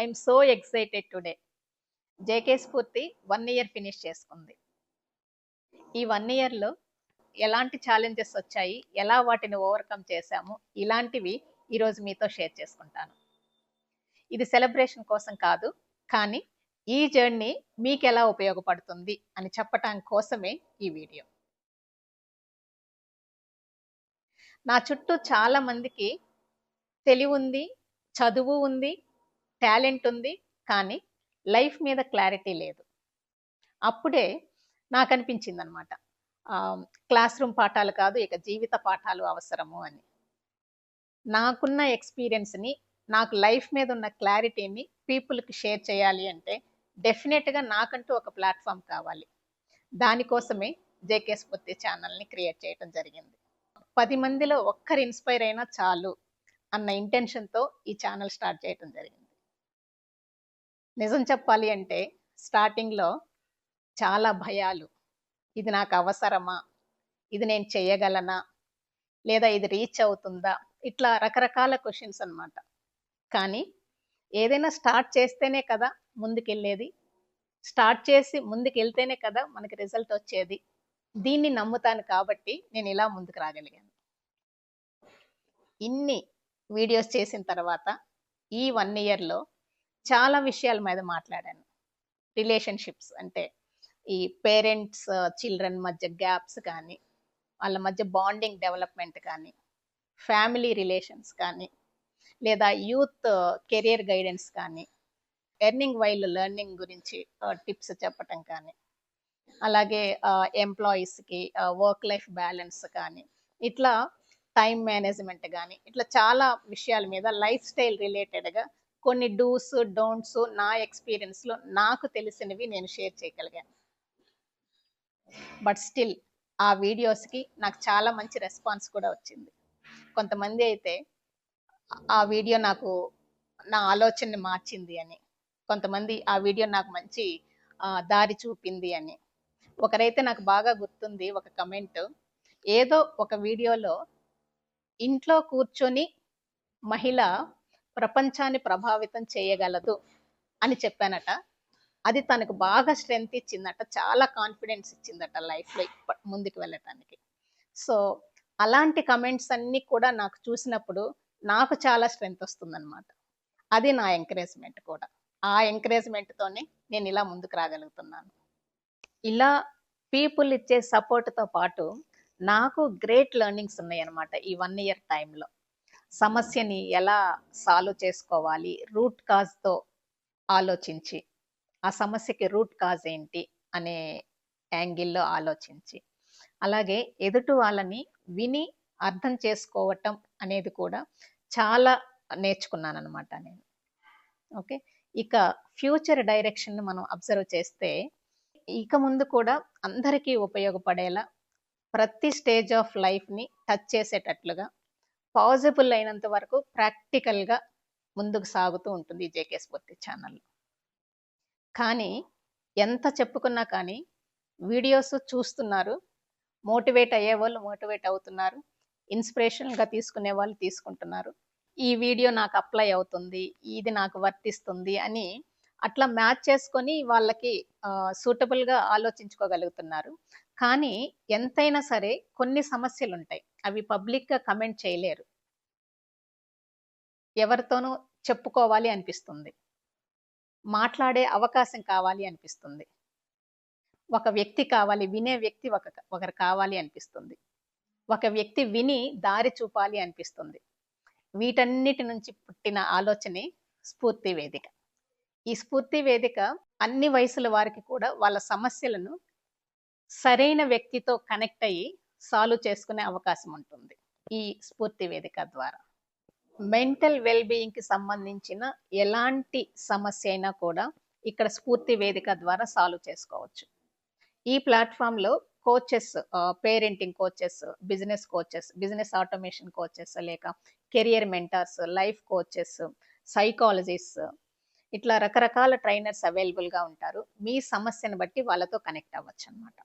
I'm so excited today. JK స్ఫూర్తి 1 year finish చేసుకుంది. ఈ 1 ఇయర్‌లో ఎలాంటి ఛాలెంజెస్ వచ్చాయి, ఎలా వాటిని ఓవర్‌కమ్ చేశాము, ఇలాంటివి ఈరోజు మీతో షేర్ చేసుకుంటాను. ఇది సెలబ్రేషన్ కోసం కాదు, కానీ ఈ జర్నీ మీకెలా ఉపయోగపడుతుంది అని చెప్పటం కోసమే ఈ వీడియో. నా చుట్టూ చాలా మందికి తెలివుంది, చదువు ఉంది, టాలెంట్ ఉంది, కానీ లైఫ్ మీద క్లారిటీ లేదు. అప్పుడే నాకు అనిపించింది అనమాట, క్లాస్ రూమ్ పాఠాలు కాదు, ఇక జీవిత పాఠాలు అవసరము అని. నాకున్న ఎక్స్పీరియన్స్ని, నాకు లైఫ్ మీద ఉన్న క్లారిటీని పీపుల్కి షేర్ చేయాలి అంటే డెఫినెట్గా నాకంటూ ఒక ప్లాట్ఫామ్ కావాలి. దానికోసమే జేకే స్ఫూర్తి ఛానల్ని క్రియేట్ చేయడం జరిగింది. 10 మందిలో ఒక్కరు ఇన్స్పైర్ అయినా చాలు అన్న ఇంటెన్షన్తో ఈ ఛానల్ స్టార్ట్ చేయడం జరిగింది. నిజం చెప్పాలి అంటే స్టార్టింగ్లో చాలా భయాలు. ఇది నాకు అవసరమా, ఇది నేను చేయగలనా, లేదా ఇది రీచ్ అవుతుందా, ఇట్లా రకరకాల క్వశ్చన్స్ అన్నమాట. కానీ ఏదైనా స్టార్ట్ చేస్తేనే కదా ముందుకెళ్ళేది, స్టార్ట్ చేసి ముందుకెళ్తేనే కదా మనకి రిజల్ట్ వచ్చేది. దీన్ని నమ్ముతాను కాబట్టి నేను ఇలా ముందుకు రాగలిగాను. ఇన్ని వీడియోస్ చేసిన తర్వాత ఈ 1 ఇయర్లో చాలా విషయాల మీద మాట్లాడాను. రిలేషన్షిప్స్ అంటే ఈ పేరెంట్స్ చిల్డ్రన్ మధ్య గ్యాప్స్ కానీ, వాళ్ళ మధ్య బాండింగ్ డెవలప్మెంట్ కానీ, ఫ్యామిలీ రిలేషన్స్ కానీ, లేదా యూత్ కెరియర్ గైడెన్స్ కానీ, ఎర్నింగ్ వైల్ లెర్నింగ్ గురించి టిప్స్ చెప్పటం కానీ, అలాగే ఎంప్లాయీస్కి వర్క్ లైఫ్ బ్యాలెన్స్ కానీ, ఇట్లా టైం మేనేజ్మెంట్ కానీ, ఇట్లా చాలా విషయాల మీద లైఫ్ స్టైల్ రిలేటెడ్గా కొన్ని డూస్ డోంట్స్ నా ఎక్స్పీరియన్స్లో నాకు తెలిసినవి నేను షేర్ చేయగలిగాను. బట్ స్టిల్ ఆ వీడియోస్కి నాకు చాలా మంచి రెస్పాన్స్ కూడా వచ్చింది. కొంతమంది అయితే ఆ వీడియో నాకు నా ఆలోచనని మార్చింది అని, కొంతమంది ఆ వీడియో నాకు మంచి దారి చూపింది అని. ఒకరైతే నాకు బాగా గుర్తుంది ఒక కమెంట్, ఏదో ఒక వీడియోలో ఇంట్లో కూర్చొని మహిళ ప్రపంచాన్ని ప్రభావితం చేయగలదు అని చెప్పానట. అది తనకు బాగా స్ట్రెంగ్త్ ఇచ్చిందట, చాలా కాన్ఫిడెన్స్ ఇచ్చిందట లైఫ్లో ముందుకు వెళ్ళటానికి. సో అలాంటి కమెంట్స్ అన్నీ కూడా నాకు చూసినప్పుడు నాకు చాలా స్ట్రెంగ్త్ వస్తుందన్నమాట. అది నా ఎంకరేజ్మెంట్ కూడా. ఆ ఎంకరేజ్మెంట్తోనే నేను ఇలా ముందుకు రాగలుగుతున్నాను. ఇలా పీపుల్ ఇచ్చే సపోర్ట్తో పాటు నాకు గ్రేట్ లెర్నింగ్స్ ఉన్నాయన్నమాట ఈ 1 ఇయర్ టైంలో. సమస్యని ఎలా సాల్వ్ చేసుకోవాలి, రూట్ కాజ్తో ఆలోచించి, ఆ సమస్యకి రూట్ కాజ్ ఏంటి అనే యాంగిల్లో ఆలోచించి, అలాగే ఎదుటి వాళ్ళని విని అర్థం చేసుకోవటం అనేది కూడా చాలా నేర్చుకున్నాను అనమాట నేను. ఓకే, ఇక ఫ్యూచర్ డైరెక్షన్ మనం అబ్జర్వ్ చేస్తే, ఇక ముందు కూడా అందరికీ ఉపయోగపడేలా ప్రతి స్టేజ్ ఆఫ్ లైఫ్ని టచ్ చేసేటట్లుగా పాసిబుల్ అయినంత వరకు ప్రాక్టికల్గా ముందుకు సాగుతూ ఉంటుంది ఈ జేకే స్ఫూర్తి ఛానల్. కానీ ఎంత చెప్పుకున్నా కానీ వీడియోస్ చూస్తున్నారు, మోటివేట్ అయ్యే వాళ్ళు మోటివేట్ అవుతున్నారు, ఇన్స్పిరేషన్గా తీసుకునే వాళ్ళు తీసుకుంటున్నారు. ఈ వీడియో నాకు అప్లై అవుతుంది, ఇది నాకు వర్తిస్తుంది అని అట్లా మ్యాచ్ చేసుకొని వాళ్ళకి సూటబుల్గా ఆలోచించుకోగలుగుతున్నారు. కానీ ఎంతైనా సరే కొన్ని సమస్యలు ఉంటాయి, అవి పబ్లిక్గా కమెంట్ చేయలేరు. ఎవరితోనూ చెప్పుకోవాలి అనిపిస్తుంది, మాట్లాడే అవకాశం కావాలి అనిపిస్తుంది, ఒక వ్యక్తి కావాలి, వినే వ్యక్తి ఒకరు కావాలి అనిపిస్తుంది, ఒక వ్యక్తి విని దారి చూపాలి అనిపిస్తుంది. వీటన్నిటి నుంచి పుట్టిన ఆలోచనే స్ఫూర్తి వేదిక. ఈ స్ఫూర్తి వేదిక అన్ని వయసుల వారికి కూడా వాళ్ళ సమస్యలను సరైన వ్యక్తితో కనెక్ట్ అయ్యి సాల్వ్ చేసుకునే అవకాశం ఉంటుంది ఈ స్ఫూర్తి వేదిక ద్వారా. మెంటల్ వెల్బీయింగ్కి సంబంధించిన ఎలాంటి సమస్య అయినా కూడా ఇక్కడ స్ఫూర్తి వేదిక ద్వారా సాల్వ్ చేసుకోవచ్చు. ఈ ప్లాట్ఫామ్లో coaches, parenting coaches, business coaches, business automation coaches, లేక career mentors, life coaches, psychologist, ఇట్లా రకరకాల ట్రైనర్స్ అవైలబుల్గా ఉంటారు. మీ సమస్యను బట్టి వాళ్ళతో కనెక్ట్ అవ్వచ్చు అనమాట.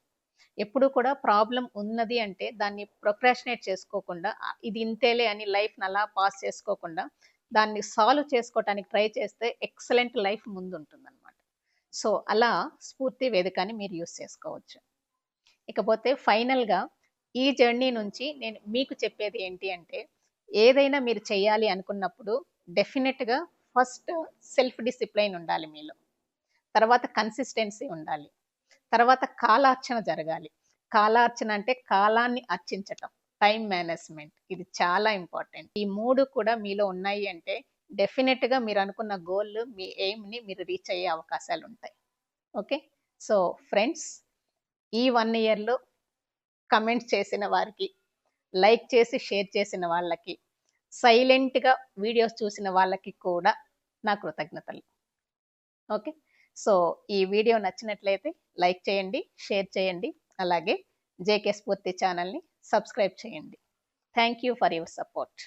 ఎప్పుడు కూడా ప్రాబ్లం ఉన్నది అంటే దాన్ని ప్రొక్రాస్టినేట్ చేసుకోకుండా, ఇది ఇంతేలే అని లైఫ్ని అలా పాస్ చేసుకోకుండా దాన్ని సాల్వ్ చేసుకోవటానికి ట్రై చేస్తే ఎక్సలెంట్ లైఫ్ ముందుంటుందన్నమాట. సో, అలా స్ఫూర్తి వేదికని మీరు యూజ్ చేసుకోవచ్చు. ఇకపోతే ఫైనల్‌గా ఈ జర్నీ నుంచి నేను మీకు చెప్పేది ఏంటి అంటే, ఏదైనా మీరు చేయాలి అనుకున్నప్పుడు డెఫినిట్‌గా ఫస్ట్ సెల్ఫ్ డిసిప్లైన్ ఉండాలి మీలో. తర్వాత కన్సిస్టెన్సీ ఉండాలి. తర్వాత కాలార్చన జరగాలి. కాలార్చన అంటే కాలాన్ని అర్చించటం. టైమ్ మేనేజ్‌మెంట్ ఇది చాలా ఇంపార్టెంట్. ఈ 3 కూడా మీలో ఉన్నాయి అంటే డెఫినిట్‌గా మీరు అనుకున్న గోల్, మీ ఎయిమ్‌ని మీరు రీచ్ అయ్యే అవకాశాలుంటాయి. ఓకే. సో, ఫ్రెండ్స్, ఈ 1 ఇయర్‌లో కమెంట్స్ చేసిన వారికి, లైక్ చేసి షేర్ చేసిన వాళ్ళకి, సైలెంట్‌గా వీడియోస్ చూసిన వాళ్ళకి కూడా నా కృతజ్ఞతలు. ఓకే. సో, ఈ వీడియో నచ్చినట్లయితే లైక్ చేయండి, షేర్ చేయండి. అలాగే జేకే స్ఫూర్తి ఛానల్‌ని సబ్స్క్రైబ్ చేయండి. Thank you for your support.